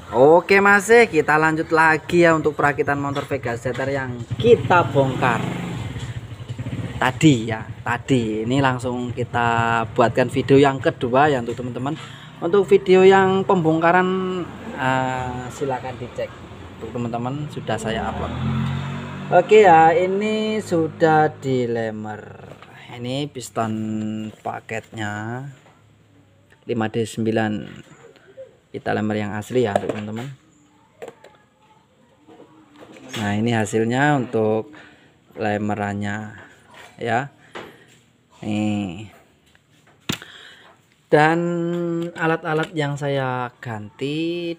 Oke Mas, kita lanjut lagi ya untuk perakitan motor Vega ZR yang kita bongkar tadi ya. Tadi ini langsung kita buatkan video yang kedua ya untuk teman-teman. Untuk video yang pembongkaran silakan dicek untuk teman-teman, sudah saya upload. Oke ya, ini sudah dilemer. Ini piston paketnya 5D9. Kita lemar yang asli ya teman-teman. Nah ini hasilnya untuk lemerannya ya. Nih, dan alat-alat yang saya ganti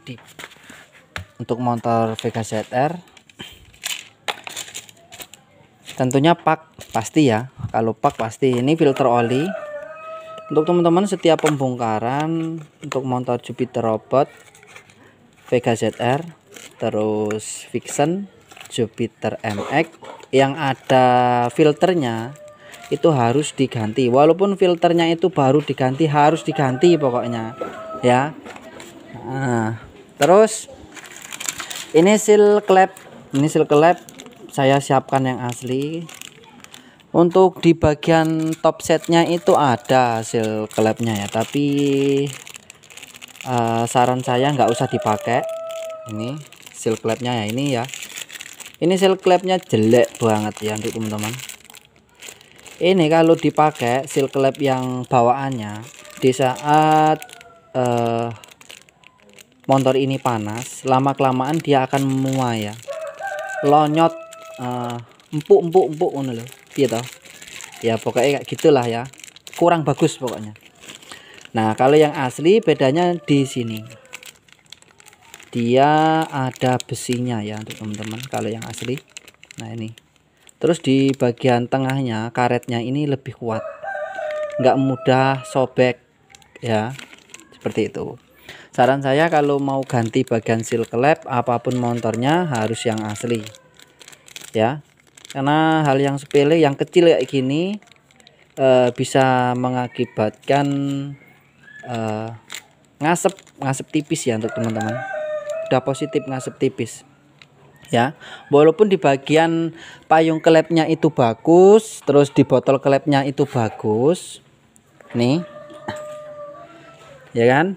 untuk motor Vega ZR tentunya pak pasti ya. Kalau pak pasti ini filter oli. Untuk teman-teman setiap pembongkaran untuk motor Jupiter Robot, Vega ZR, terus Vixen, Jupiter MX yang ada filternya itu harus diganti. Walaupun filternya itu baru diganti, harus diganti pokoknya ya. Nah, terus ini seal klep, saya siapkan yang asli. Untuk di bagian top setnya itu ada seal klepnya ya, tapi saran saya nggak usah dipakai. Ini seal klepnya ya, ini ya. Ini seal klepnya jelek banget ya untuk teman-teman. Ini kalau dipakai seal klep yang bawaannya di saat motor ini panas, lama kelamaan dia akan menguap ya, lonyot, empuk ngono lho. Gitu ya, pokoknya kayak gitulah ya, kurang bagus pokoknya. Nah kalau yang asli bedanya di sini, dia ada besinya ya untuk teman-teman kalau yang asli. Nah ini terus di bagian tengahnya karetnya ini lebih kuat, nggak mudah sobek ya, seperti itu. Saran saya kalau mau ganti bagian seal klep apapun motornya harus yang asli ya, karena hal yang sepele yang kecil kayak gini bisa mengakibatkan ngasep tipis ya untuk teman-teman. Udah positif ngasep tipis ya, walaupun di bagian payung klepnya itu bagus, terus di botol klepnya itu bagus nih ya kan.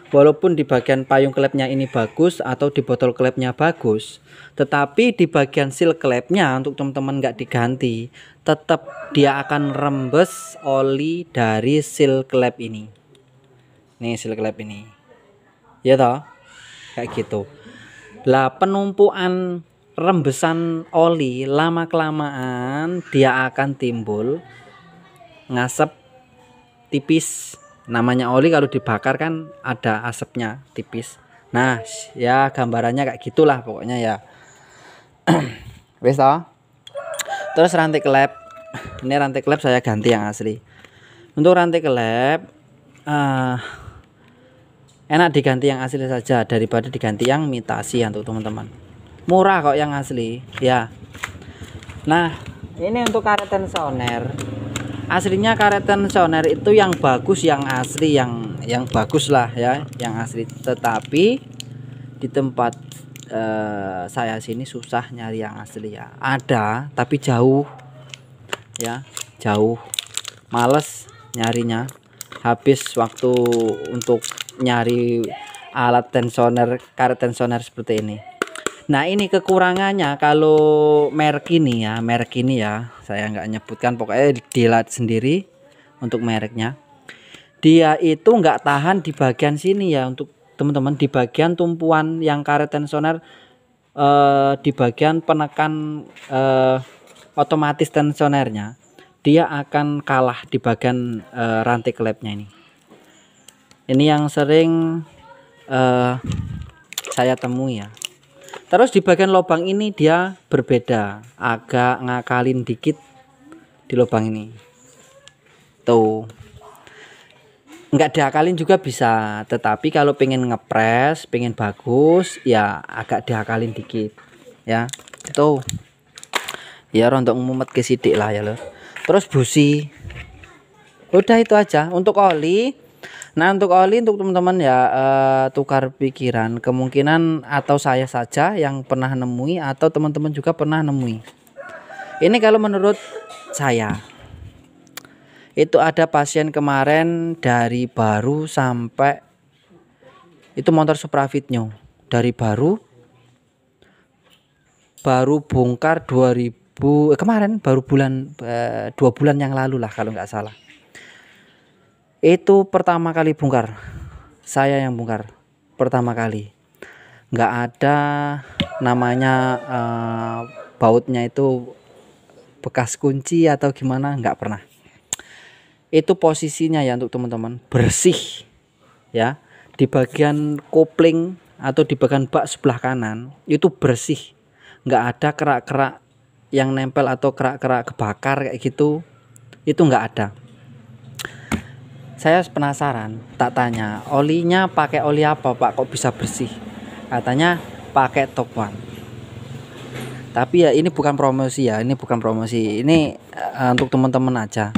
Walaupun di bagian payung klepnya ini bagus atau di botol klepnya bagus, tetapi di bagian seal klepnya untuk teman-teman nggak diganti, tetap dia akan rembes oli dari seal klep ini. Nih seal klep ini ya toh, kayak gitu lah. Penumpuan rembesan oli lama kelamaan dia akan timbul ngasep tipis. Namanya oli kalau dibakar kan ada asapnya tipis. Nah ya gambarannya kayak gitulah pokoknya ya. Wes toh. Terus rantai klep, ini rantai klep saya ganti yang asli. Untuk rantai klep enak diganti yang asli saja daripada diganti yang imitasi ya untuk teman-teman. Murah kok yang asli ya. Nah ini untuk karet tensioner, aslinya karet tensioner itu yang bagus, yang asli, yang bagus lah ya, yang asli. Tetapi di tempat saya sini susah nyari yang asli ya. Ada tapi jauh ya, jauh, males nyarinya, habis waktu untuk nyari alat tensioner, karet tensioner seperti ini. Nah ini kekurangannya kalau merek ini ya, saya nggak nyebutkan, pokoknya dilihat sendiri untuk mereknya. Dia itu nggak tahan di bagian sini ya untuk teman-teman, di bagian tumpuan yang karet tensioner, di bagian penekan otomatis tensionernya, dia akan kalah di bagian rantai klepnya ini. Ini yang sering saya temui ya. Terus di bagian lubang ini dia berbeda, agak ngakalin dikit di lubang ini. Tuh. Nggak diakalin juga bisa, tetapi kalau pengen ngepres, pengen bagus ya agak diakalin dikit. Ya. Itu. Ya rontok mumet ke sidik lah ya loh. Terus busi. Udah itu aja untuk oli. Nah untuk oli untuk teman-teman ya tukar pikiran, kemungkinan atau saya saja yang pernah nemui atau teman-teman juga pernah nemui. Ini kalau menurut saya, itu ada pasien kemarin dari baru sampai itu motor Supra Vitnyo dari baru bongkar 2000 kemarin baru bulan 2 bulan yang lalu lah kalau nggak salah. Itu pertama kali bongkar, saya yang bongkar pertama kali. Nggak ada namanya bautnya itu bekas kunci atau gimana, nggak pernah. Itu posisinya ya untuk teman-teman bersih ya, di bagian kopling atau di bagian bak sebelah kanan itu bersih, nggak ada kerak-kerak yang nempel atau kerak-kerak kebakar kayak gitu, itu nggak ada. Saya penasaran, tak tanya olinya pakai oli apa Pak kok bisa bersih, katanya pakai Top One. Tapi ya ini bukan promosi ya, ini bukan promosi, ini untuk teman-teman aja,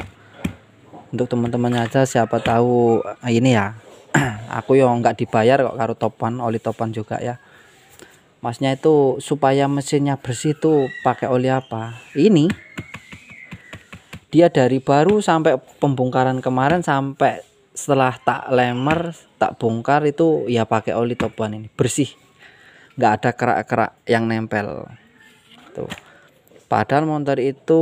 untuk teman-teman aja, siapa tahu ini ya. Aku yang nggak dibayar kok karo Top One, oli Top One juga ya. Masnya itu supaya mesinnya bersih tuh pakai oli apa? Ini dia dari baru sampai pembongkaran kemarin, sampai setelah tak lemer tak bongkar itu ya pakai oli Top One ini, bersih, nggak ada kerak-kerak yang nempel tuh. Padahal motor itu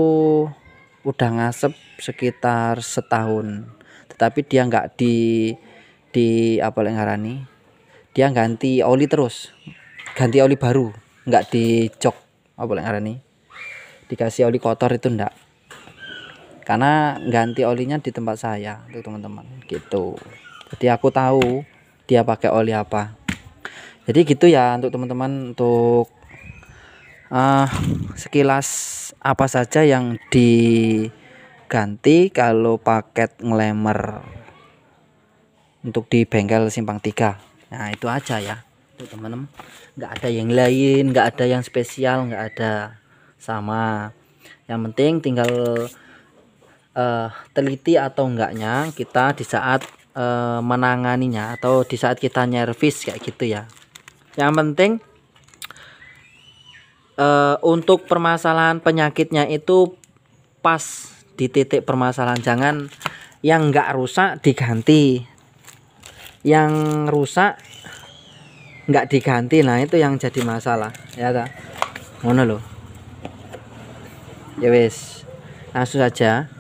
udah ngasep sekitar setahun, tetapi dia nggak di apa yang ngarani, dia ganti oli terus, ganti oli baru, nggak dicok apa yang ngarani, dikasih oli kotor itu enggak, karena ganti olinya di tempat saya untuk teman-teman gitu. Jadi aku tahu dia pakai oli apa. Jadi gitu ya untuk teman-teman, untuk sekilas apa saja yang diganti kalau paket ngelemer untuk di bengkel Simpang 3. Nah itu aja ya untuk teman-teman, nggak ada yang lain, nggak ada yang spesial, nggak ada, sama. Yang penting tinggal teliti atau enggaknya kita di saat menanganinya atau di saat kita nyervis kayak gitu ya. Yang penting untuk permasalahan penyakitnya itu pas di titik permasalahan, jangan yang enggak rusak diganti, yang rusak enggak diganti. Nah itu yang jadi masalah ya ta, ngono loh ya. Wes langsung saja.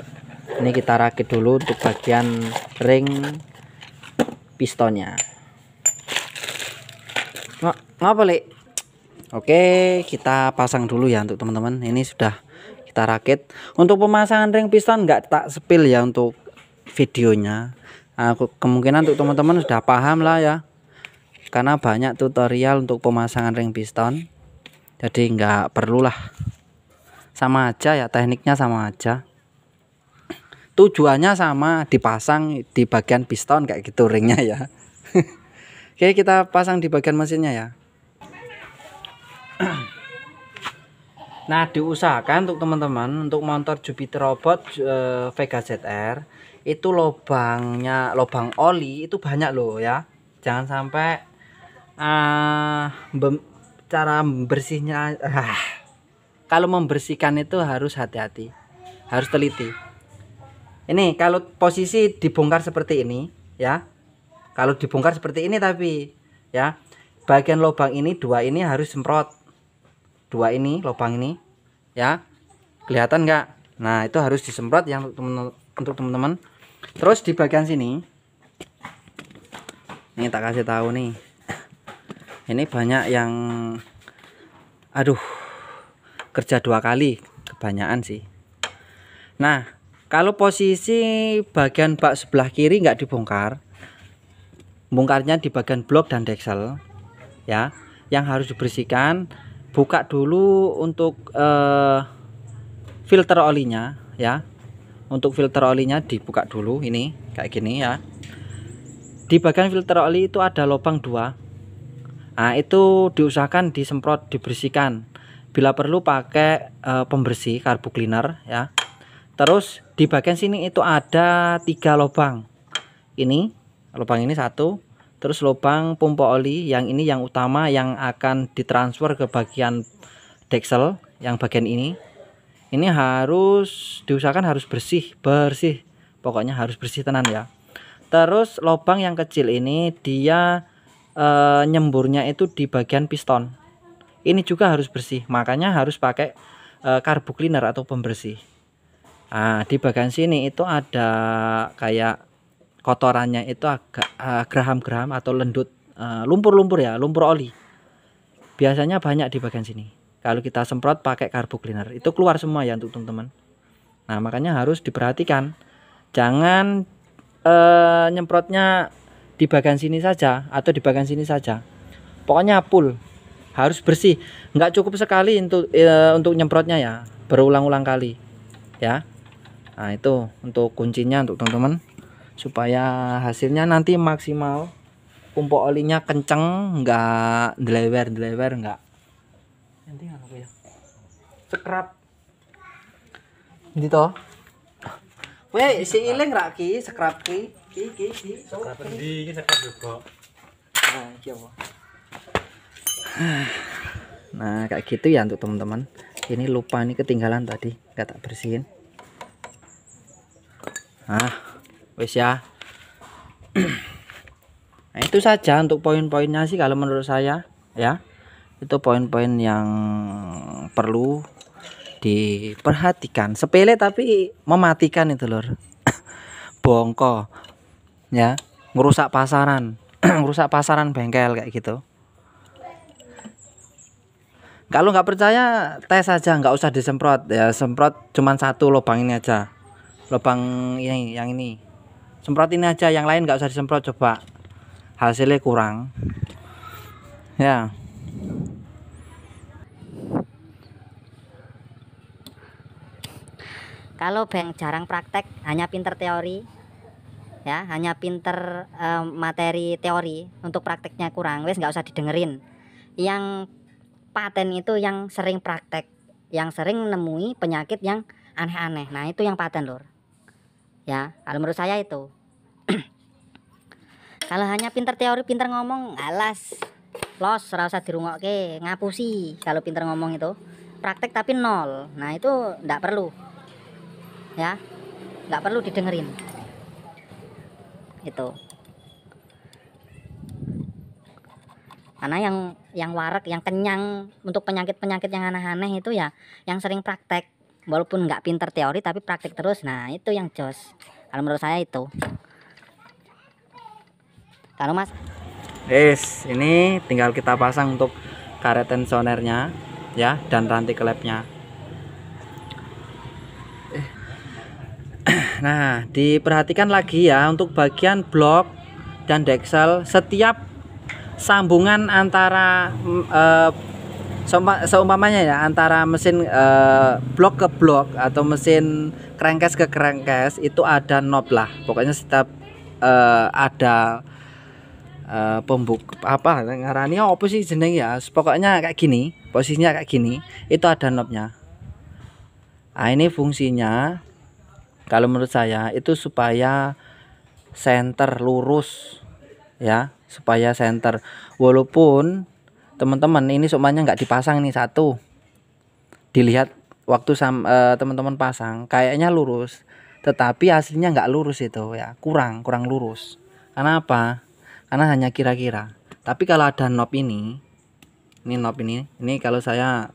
Ini kita rakit dulu untuk bagian ring pistonnya. Ngapa Lek? Oke, kita pasang dulu ya untuk teman-teman. Ini sudah kita rakit. Untuk pemasangan ring piston nggak tak spill ya untuk videonya. Kemungkinan untuk teman-teman sudah paham lah ya, karena banyak tutorial untuk pemasangan ring piston. Jadi nggak perlulah, sama aja ya, tekniknya sama aja. Tujuannya sama, dipasang di bagian piston kayak gitu ringnya ya. Oke, kita pasang di bagian mesinnya ya. Nah diusahakan untuk teman-teman, untuk motor Jupiter Robot Vega ZR itu lubang oli itu banyak loh ya. Jangan sampai cara bersihnya, kalau membersihkan itu harus hati-hati, harus teliti. Ini kalau posisi dibongkar seperti ini ya, kalau dibongkar seperti ini tapi ya, bagian lubang ini dua ini harus semprot, dua ini lubang ini ya, kelihatan nggak? Nah itu harus disemprot yang untuk teman-teman. Terus di bagian sini ini tak kasih tahu nih, ini banyak yang kerja 2 kali, kebanyakan sih. Nah kalau posisi bagian bak sebelah kiri nggak dibongkar, bongkarnya di bagian blok dan deksel ya, yang harus dibersihkan. Buka dulu untuk filter olinya ya, untuk filter olinya dibuka dulu, ini kayak gini ya. Di bagian filter oli itu ada lubang 2. Nah itu diusahakan disemprot, dibersihkan, bila perlu pakai pembersih carbo cleaner ya. Terus di bagian sini itu ada 3 lubang. Ini Lubang ini satu, terus lubang pompa oli yang ini yang utama yang akan ditransfer ke bagian deksel yang bagian ini. Ini harus diusahakan harus bersih, pokoknya harus bersih tenan ya. Terus lubang yang kecil ini dia nyemburnya itu di bagian piston. Ini juga harus bersih, makanya harus pakai carbo cleaner atau pembersih. Nah, di bagian sini itu ada kayak kotorannya itu agak geraham-geraham atau lendut, lumpur-lumpur ya, lumpur oli. Biasanya banyak di bagian sini. Kalau kita semprot pakai carbo cleaner itu keluar semua ya untuk teman-teman. Nah, makanya harus diperhatikan. Jangan nyemprotnya di bagian sini saja atau di bagian sini saja. Pokoknya full, harus bersih. Nggak cukup sekali untuk nyemprotnya ya, berulang-ulang kali ya. Nah, itu untuk kuncinya untuk teman-teman supaya hasilnya nanti maksimal. Pompa olinya kenceng, nggak delewer nggak. Nanti apa ya? Sekrap. Gitu toh. Weh, si iling rak ki, sekrap ki. Sekrap endi iki sekrap juga. Nah, iki apa? Nah, kayak gitu ya untuk teman-teman. Ini lupa nih ketinggalan tadi, nggak tak bersihin. Nah, wes ya. Nah, itu saja untuk poin-poinnya sih kalau menurut saya ya. Itu poin-poin yang perlu diperhatikan. Sepele tapi mematikan itu lor. Bongko ya, ngerusak pasaran. Ngerusak pasaran bengkel kayak gitu. Kalau nggak percaya tes aja, nggak usah disemprot ya. Semprot cuman satu lubang ini aja, lubang ini yang ini. Semprot ini aja, yang lain nggak usah disemprot, coba hasilnya kurang ya. Kalau Bang jarang praktek, hanya pinter teori ya, hanya pinter materi teori, untuk prakteknya kurang, wes nggak usah didengerin. Yang paten itu yang sering praktek, yang sering menemui penyakit yang aneh-aneh. Nah, itu yang paten lur ya, kalau menurut saya itu. Kalau hanya pinter teori, pinter ngomong, alas los, rasa dirungokke, ngapusi. Kalau pinter ngomong itu praktek tapi nol, nah itu nggak perlu ya, nggak perlu didengerin itu. Karena yang warak, yang kenyang untuk penyakit-penyakit yang aneh-aneh itu ya yang sering praktek, walaupun nggak pinter teori tapi praktek terus. Nah, itu yang jos kalau menurut saya itu. Kalau Mas, Ini tinggal kita pasang untuk karet tensionernya ya, dan rantai klepnya. Nah, diperhatikan lagi ya untuk bagian blok dan deksel. Setiap sambungan antara seumpamanya ya, antara mesin blok ke blok atau mesin crankcase ke crankcase itu ada knob lah. Pokoknya setiap ada pembuka apa ngarani apa sih jeneng ya, pokoknya kayak gini, posisinya kayak gini, itu ada knobnya. Nah, ini fungsinya kalau menurut saya itu supaya center lurus ya, supaya center. Walaupun teman-teman ini semuanya nggak dipasang nih satu, dilihat waktu teman-teman pasang kayaknya lurus, tetapi aslinya nggak lurus itu ya, kurang lurus. Karena apa? Karena hanya kira-kira. Tapi kalau ada knob ini knob ini kalau saya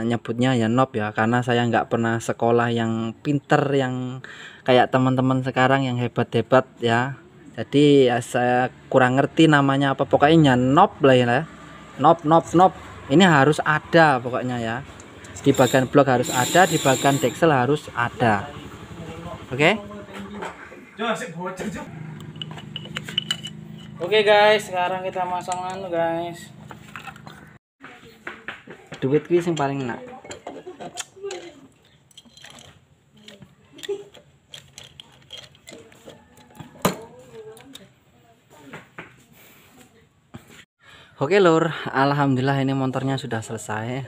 nyebutnya ya knob ya, karena saya nggak pernah sekolah yang pinter yang kayak teman-teman sekarang yang hebat-hebat ya. Jadi ya, saya kurang ngerti namanya apa, pokoknya knob lah ya. Knob ini harus ada pokoknya ya. Di bagian blok harus ada, di bagian deksel harus ada. Oke? Oke guys, sekarang kita masang guys. Duit kuwi sing paling enak. Oke lur, alhamdulillah ini motornya sudah selesai.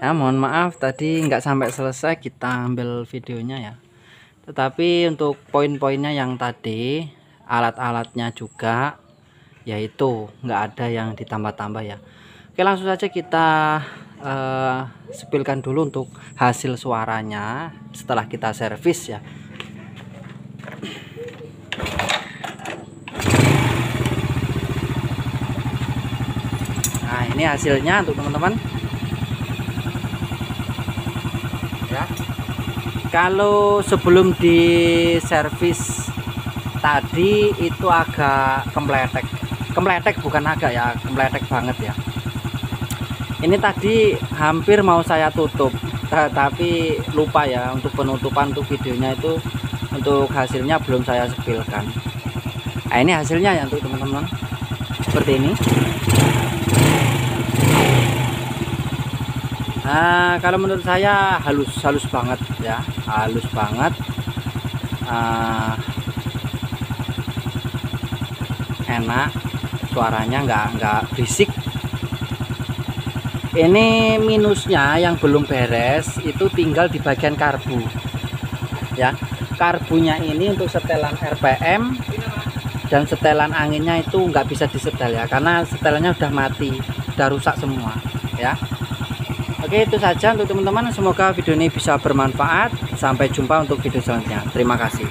Ya, mohon maaf tadi nggak sampai selesai kita ambil videonya ya. Tetapi untuk poin-poinnya yang tadi alat-alatnya juga, yaitu nggak ada yang ditambah-tambah ya. Oke, langsung saja kita spillkan dulu untuk hasil suaranya setelah kita servis ya. Nah, ini hasilnya untuk teman-teman ya. Kalau sebelum diservis tadi itu agak kempletek bukan agak ya, kempletek banget ya. Ini tadi hampir mau saya tutup, tapi lupa ya untuk penutupan untuk videonya itu, untuk hasilnya belum saya spillkan. Nah, ini hasilnya ya untuk teman-teman seperti ini. Nah, kalau menurut saya halus banget ya, halus banget. Enak, suaranya nggak berisik. Ini minusnya yang belum beres itu tinggal di bagian karbu ya. Karbunya ini untuk setelan RPM dan setelan anginnya itu nggak bisa disetel ya, karena setelannya udah mati, udah rusak semua ya. Oke, itu saja untuk teman-teman, semoga video ini bisa bermanfaat. Sampai jumpa untuk video selanjutnya. Terima kasih.